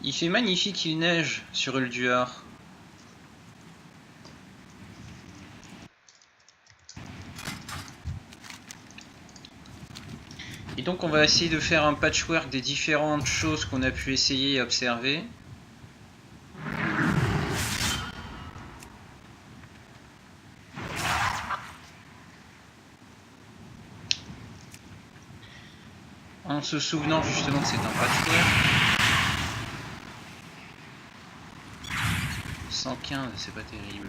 Il fait magnifique, il neige sur Ulduar. Et donc on va essayer de faire un patchwork des différentes choses qu'on a pu essayer et observer. En se souvenant justement que c'est un patchwork. 115, c'est pas terrible.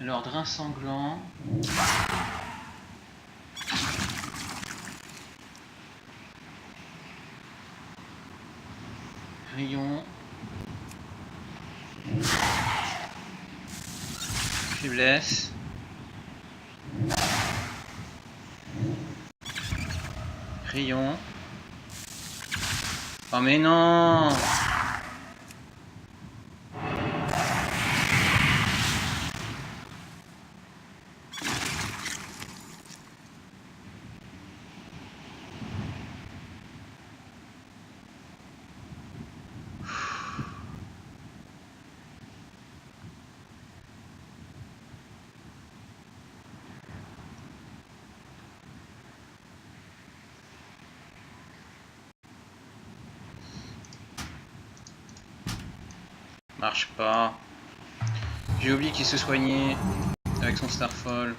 Alors, drain sanglant. Rayon. Faiblesse. Rayon. Oh mais non! Marche pas. J'ai oublié qu'il se soignait avec son Starfall.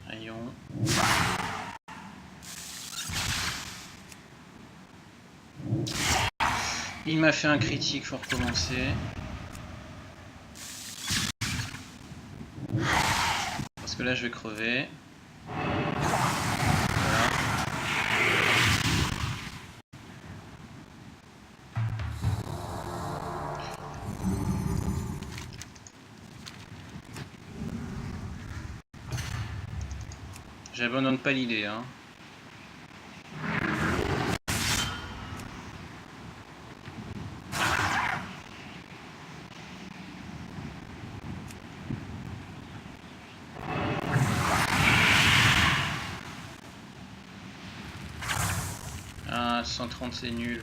Rayon. Il m'a fait un critique, faut recommencer. Parce que là je vais crever. Voilà. J'abandonne pas l'idée, hein. Ah, 130 c'est nul.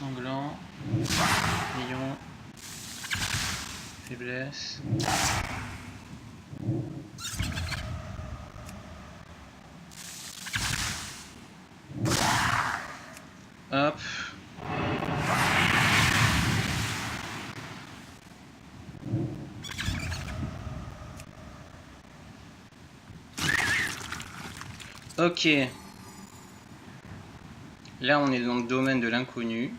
sanglant. Lion. Faiblesse. Hop. Ok. Là, on est dans le domaine de l'inconnu.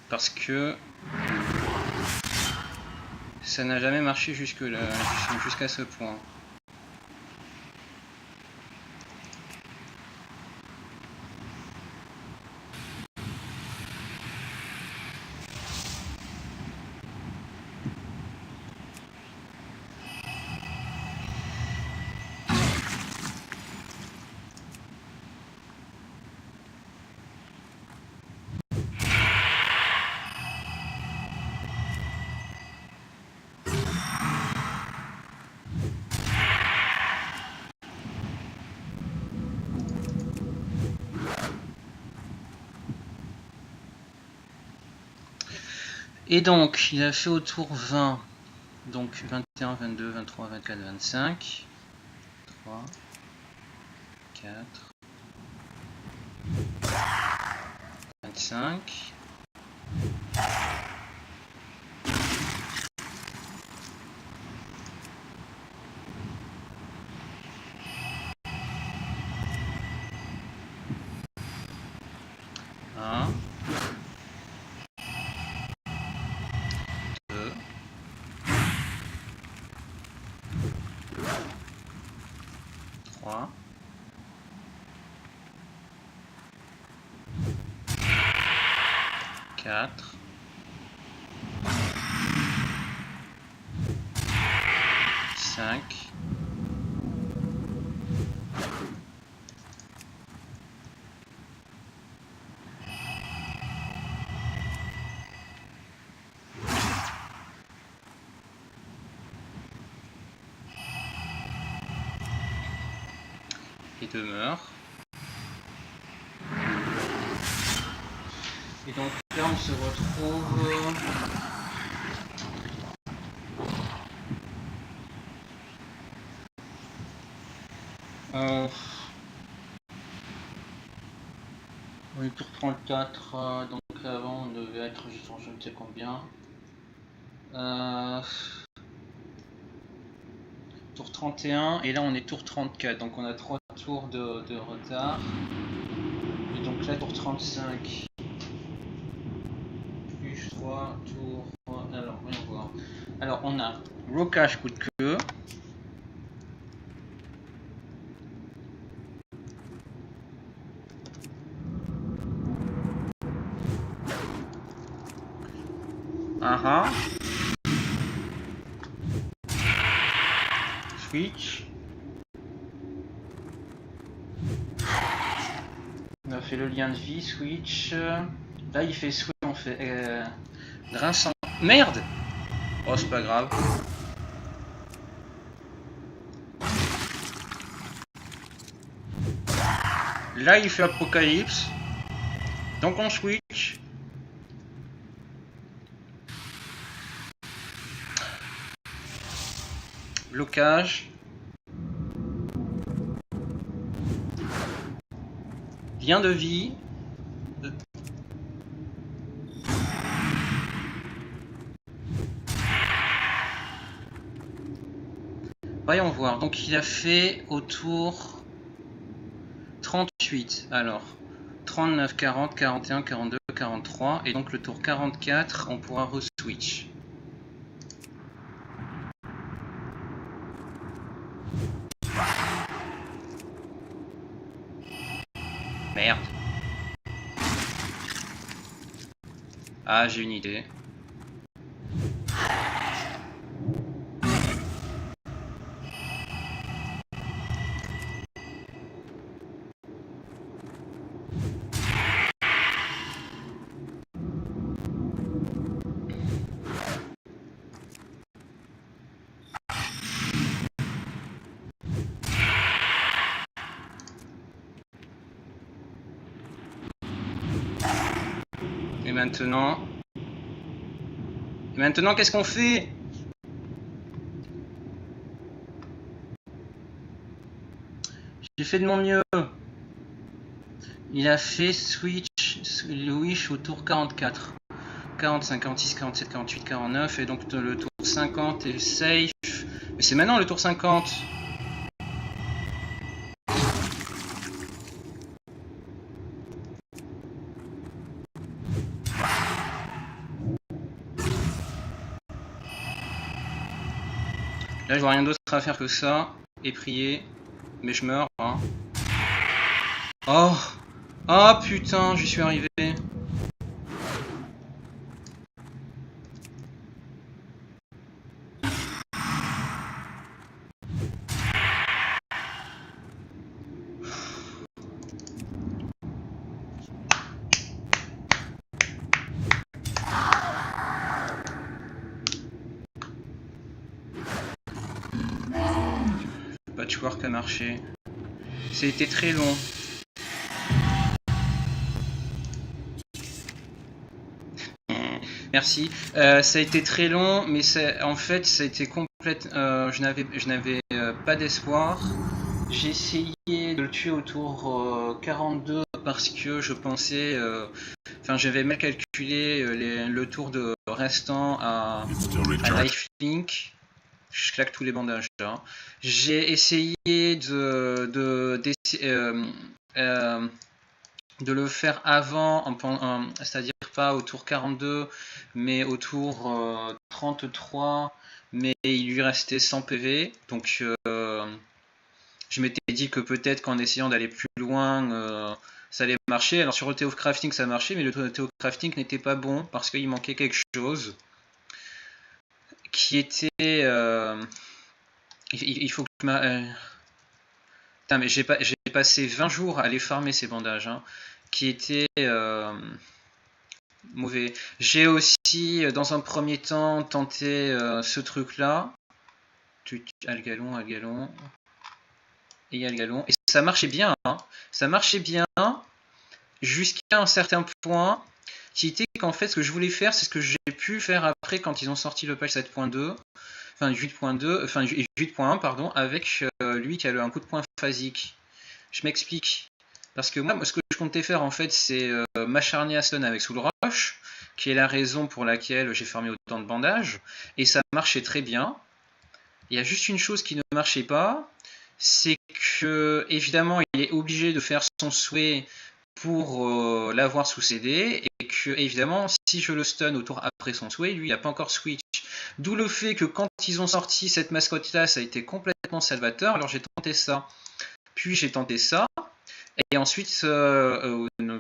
Parce que ça n'a jamais marché jusque-là, jusqu'à ce point. Et donc, il a fait au tour 20. Donc 21, 22, 23, 24, 25. 3, 4, 25. Un. 2. 3. 4. 5. 2 Et donc là on se retrouve oui, tour 34, donc avant on devait être je ne sais combien. Tour 31 et là on est tour 34, donc on a 3 tours de retard. Et donc là tour 35 plus 3 tours. Alors voyons voir. Alors on a blocage coup de queue. Switch. On a fait le lien de vie, switch. Là il fait switch, on fait grinçant. Merde! Oh c'est pas grave. Là il fait apocalypse. Donc on switch. Blocage. Lien de vie. Voyons voir. Donc il a fait autour 38. Alors 39, 40, 41, 42, 43. Et donc le tour 44, on pourra re-switch. Merde. Ah, j'ai une idée. maintenant... Et maintenant, qu'est-ce qu'on fait? J'ai fait de mon mieux. Il a fait switch au tour 44. 40, 56, 47, 48, 49. Et donc le tour 50 est safe. Mais c'est maintenant le tour 50. Là, je vois rien d'autre à faire que ça. Et prier. Mais je meurs. Hein. Oh! Oh putain, j'y suis arrivé. Patchwork a marché. C'était très long. Merci. Ça a été très long, mais en fait, ça a été complète. Je n'avais pas d'espoir. J'ai essayé de le tuer au tour 42 parce que je pensais. Enfin, j'avais mal calculé le tour de restant à lifelink. Je claque tous les bandages là. J'ai essayé de le faire avant, c'est-à-dire pas au tour 42, mais au tour 33, mais il lui restait 100 PV, donc je m'étais dit que peut-être qu'en essayant d'aller plus loin, ça allait marcher. Alors sur le Theo Crafting ça marchait, mais le Theo Crafting n'était pas bon, parce qu'il manquait quelque chose, qui était... il faut que putain, mais j'ai passé 20 jours à les farmer ces bandages, hein, qui étaient mauvais. J'ai aussi, dans un premier temps, tenté ce truc-là. Algalon, et Algalon. Et ça marchait bien, hein. Ça marchait bien jusqu'à un certain point, qui était qu'en fait, ce que je voulais faire, c'est ce que j'ai pu faire après quand ils ont sorti le patch 7.2. Enfin 8.2, enfin 8.1 pardon, avec lui qui a un coup de poing phasique. Je m'explique. Parce que moi, ce que je comptais faire en fait, c'est m'acharner à stun avec Soul Rush, qui est la raison pour laquelle j'ai farmé autant de bandages, et ça marchait très bien. Il y a juste une chose qui ne marchait pas, c'est que évidemment il est obligé de faire son souhait pour l'avoir sous CD, et que évidemment si je le stun au tour après son souhait, lui il n'a pas encore switch. D'où le fait que quand ils ont sorti cette mascotte là, ça a été complètement salvateur. Alors j'ai tenté ça, puis j'ai tenté ça, et ensuite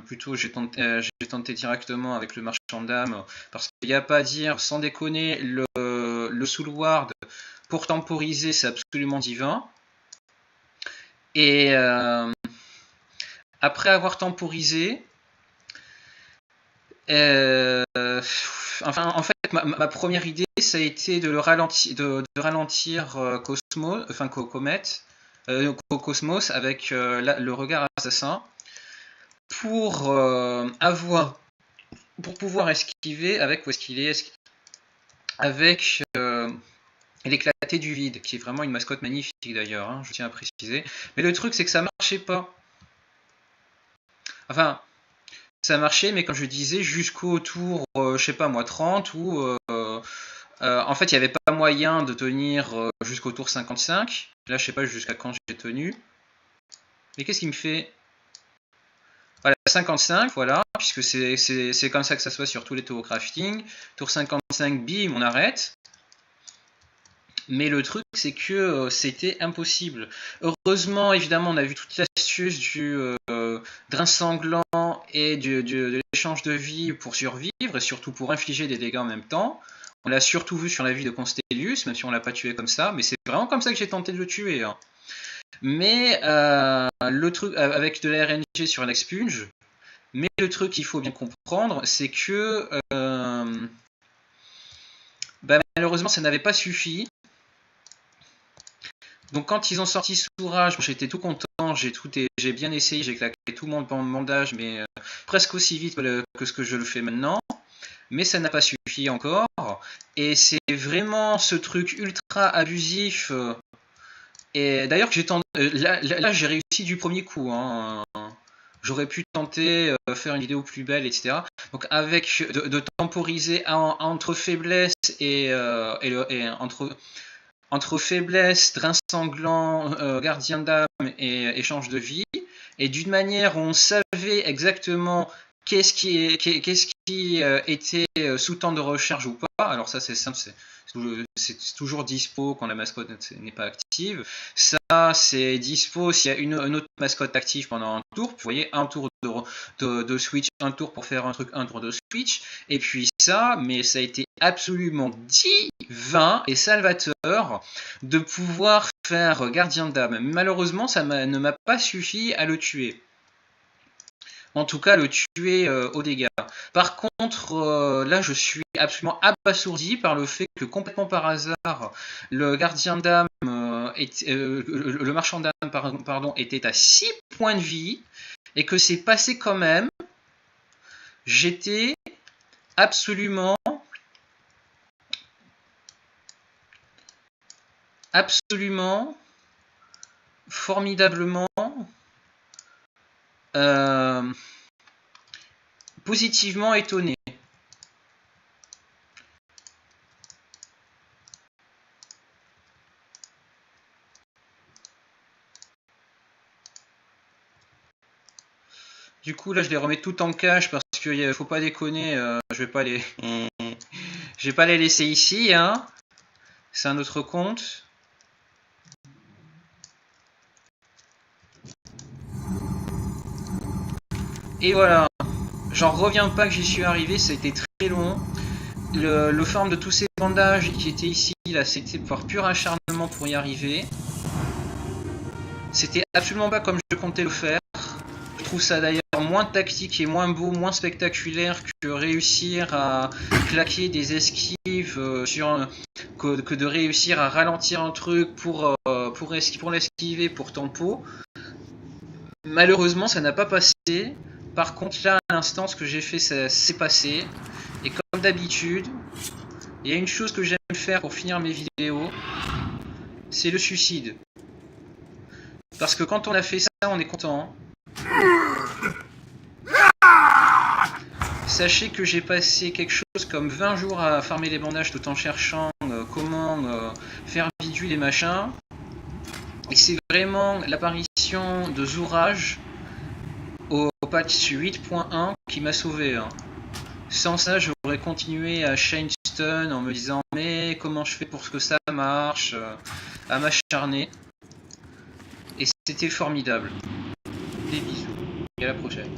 plutôt j'ai tenté directement avec le marchand d'âme, parce qu'il n'y a pas à dire, sans déconner, le Soul Ward pour temporiser c'est absolument divin. Et après avoir temporisé, en fait, ma première idée, ça a été de ralentir Cosmos avec le regard assassin pour pouvoir esquiver avec où est-ce qu'il est, avec l'éclaté du vide, qui est vraiment une mascotte magnifique d'ailleurs, hein, je tiens à préciser. Mais le truc, c'est que ça marchait pas. Enfin, ça marchait, mais comme je disais, jusqu'au tour, je sais pas moi, 30, où en fait, il n'y avait pas moyen de tenir jusqu'au tour 55. Là, je sais pas jusqu'à quand j'ai tenu. Mais qu'est-ce qui me fait... Voilà, 55, voilà, puisque c'est comme ça que ça se passe sur tous les tours crafting. Tour 55, bim, on arrête. Mais le truc, c'est que c'était impossible. Heureusement, évidemment, on a vu toute l'astuce du drain sanglant et de l'échange de vie pour survivre, et surtout pour infliger des dégâts en même temps. On l'a surtout vu sur la vie de Constellius, même si on l'a pas tué comme ça, mais c'est vraiment comme ça que j'ai tenté de le tuer. Hein. Mais le truc avec de la RNG sur l'expunge, mais le truc qu'il faut bien comprendre, c'est que malheureusement ça n'avait pas suffi. Donc quand ils ont sorti Sourage, j'étais tout content, j'ai bien essayé, j'ai claqué tout mon bandage, mais presque aussi vite que ce que je le fais maintenant. Mais ça n'a pas suffi encore. Et c'est vraiment ce truc ultra abusif. Et d'ailleurs, là j'ai réussi du premier coup. Hein. J'aurais pu tenter faire une vidéo plus belle, etc. Donc avec de temporiser entre faiblesse et entre faiblesse, drain sanglant, gardien d'âme et échange de vie, et d'une manière où on savait exactement qu'est-ce qui était sous temps de recharge ou pas. Alors ça c'est simple, c'est toujours dispo quand la mascotte n'est pas active. Ça c'est dispo s'il y a une autre mascotte active pendant un tour. Vous voyez, un tour de switch, un tour pour faire un truc, un tour de switch. Et puis ça, mais ça a été absolument divin et salvateur de pouvoir faire gardien d'âme. Malheureusement, ça ne m'a pas suffi à le tuer. En tout cas, le tuer aux dégâts. Par contre, là, je suis absolument abasourdi par le fait que complètement par hasard, le gardien d'âme, le marchand d'âme, pardon, était à 6 points de vie et que c'est passé quand même. J'étais absolument formidablement positivement étonné. Du coup là je les remets tout en cache parce qu'il faut pas déconner, je vais pas les laisser ici, hein. C'est un autre compte. Et voilà, j'en reviens pas que j'y suis arrivé, ça a été très long. Le forme de tous ces bandages qui étaient ici, là, c'était par pur acharnement pour y arriver. C'était absolument pas comme je comptais le faire. Je trouve ça d'ailleurs moins tactique et moins beau, moins spectaculaire que réussir à claquer des esquives que de réussir à ralentir un truc pour l'esquiver, pour tempo. Malheureusement, ça n'a pas passé. Par contre, là, à l'instant, ce que j'ai fait, ça s'est passé. Et comme d'habitude, il y a une chose que j'aime faire pour finir mes vidéos, c'est le suicide. Parce que quand on a fait ça, on est content. Sachez que j'ai passé quelque chose comme 20 jours à farmer les bandages tout en cherchant comment faire bidu les machins. Et c'est vraiment l'apparition de Zourage au patch 8.1 qui m'a sauvé. Hein. Sans ça, j'aurais continué à Shinestone en me disant mais comment je fais pour que ça marche, à m'acharner. Et c'était formidable. Des bisous et à la prochaine.